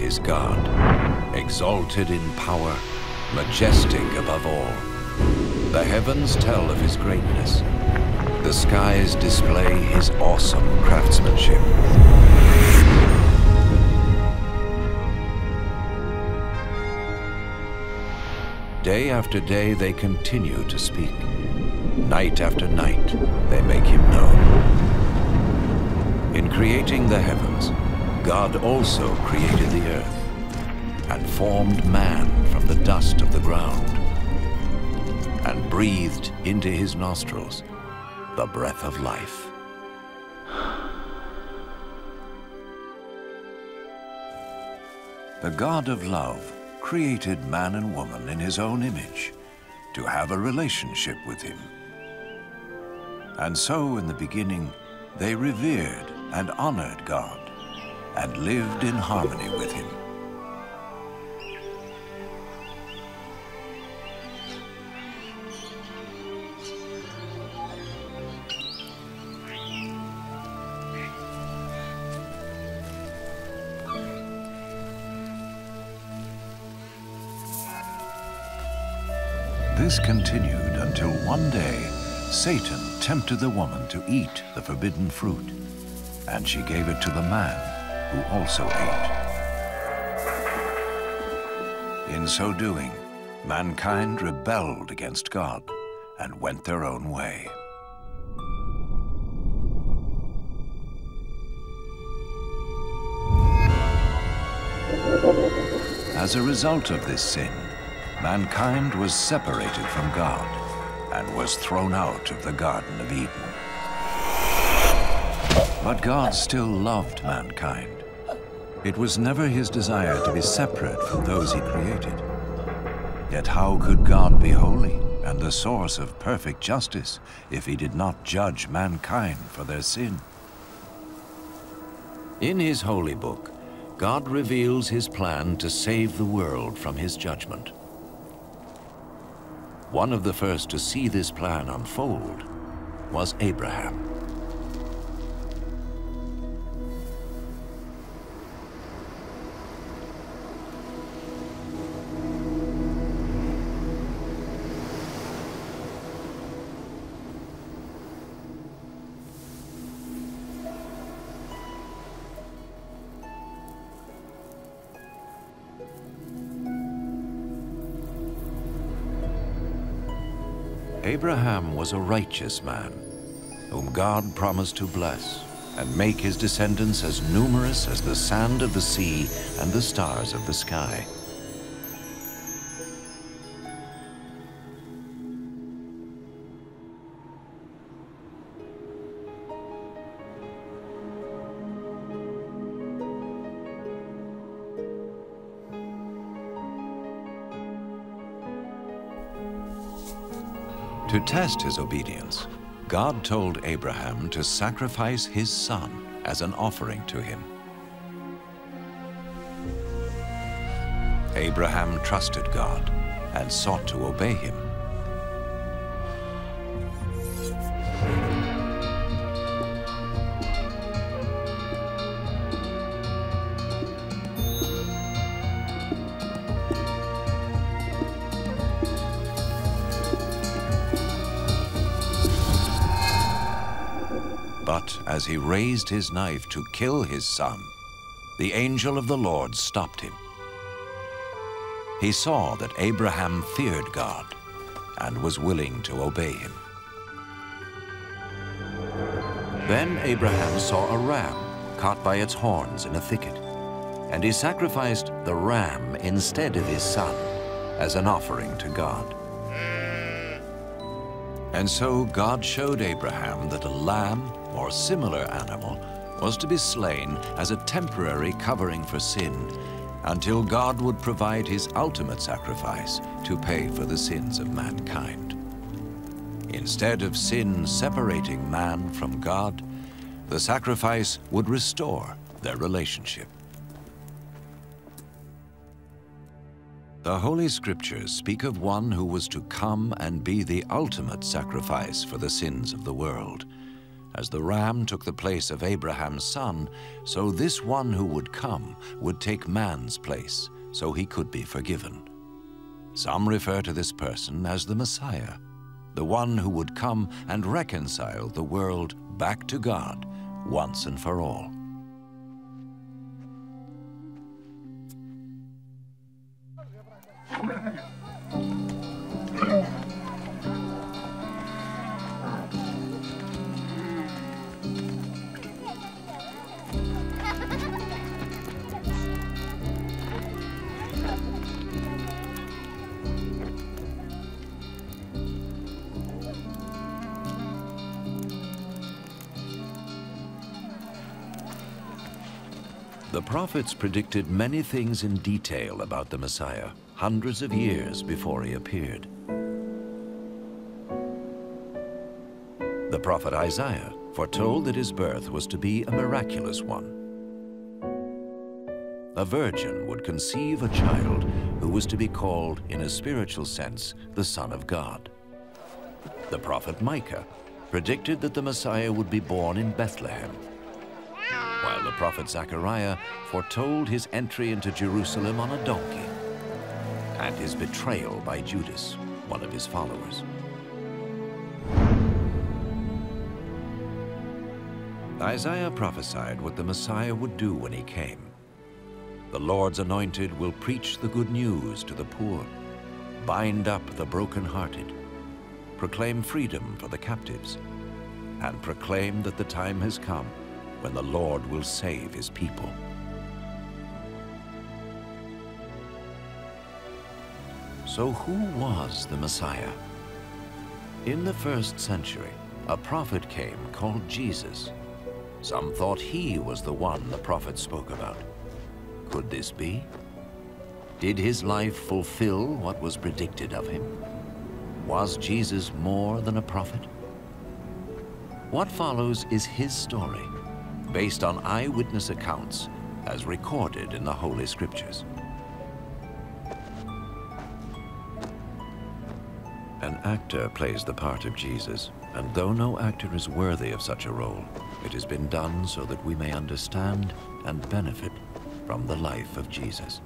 is God, exalted in power, majestic above all. The heavens tell of his greatness. The skies display his awesome craftsmanship. Day after day they continue to speak. Night after night they make him known. In creating the heavens, God also created the earth and formed man from the dust of the ground and breathed into his nostrils the breath of life. The God of love created man and woman in his own image to have a relationship with him. And so in the beginning, they revered and honored God and lived in harmony with him. This continued until one day, Satan tempted the woman to eat the forbidden fruit, and she gave it to the man, who also ate. In so doing, mankind rebelled against God and went their own way. As a result of this sin, mankind was separated from God and was thrown out of the Garden of Eden. But God still loved mankind. It was never his desire to be separate from those he created. Yet how could God be holy and the source of perfect justice if he did not judge mankind for their sin? In his holy book, God reveals his plan to save the world from his judgment. One of the first to see this plan unfold was Abraham. Abraham was a righteous man, whom God promised to bless and make his descendants as numerous as the sand of the sea and the stars of the sky. To test his obedience, God told Abraham to sacrifice his son as an offering to him. Abraham trusted God and sought to obey him. But as he raised his knife to kill his son, the angel of the Lord stopped him. He saw that Abraham feared God and was willing to obey him. Then Abraham saw a ram caught by its horns in a thicket, and he sacrificed the ram instead of his son as an offering to God. And so God showed Abraham that a lamb or similar animal was to be slain as a temporary covering for sin until God would provide his ultimate sacrifice to pay for the sins of mankind. Instead of sin separating man from God, the sacrifice would restore their relationship. The Holy Scriptures speak of one who was to come and be the ultimate sacrifice for the sins of the world, As the ram took the place of Abraham's son, so this one who would come would take man's place, so he could be forgiven. Some refer to this person as the Messiah, the one who would come and reconcile the world back to God once and for all. The prophets predicted many things in detail about the Messiah, hundreds of years before he appeared. The prophet Isaiah foretold that his birth was to be a miraculous one. A virgin would conceive a child who was to be called, in a spiritual sense, the Son of God. The prophet Micah predicted that the Messiah would be born in Bethlehem, while the prophet Zechariah foretold his entry into Jerusalem on a donkey and his betrayal by Judas, one of his followers. Isaiah prophesied what the Messiah would do when he came. The Lord's anointed will preach the good news to the poor, bind up the brokenhearted, proclaim freedom for the captives, and proclaim that the time has come when the Lord will save his people. So who was the Messiah? In the 1st century, a prophet came called Jesus. Some thought he was the one the prophet spoke about. Could this be? Did his life fulfill what was predicted of him? Was Jesus more than a prophet? What follows is his story, based on eyewitness accounts as recorded in the Holy Scriptures. An actor plays the part of Jesus, and though no actor is worthy of such a role, it has been done so that we may understand and benefit from the life of Jesus.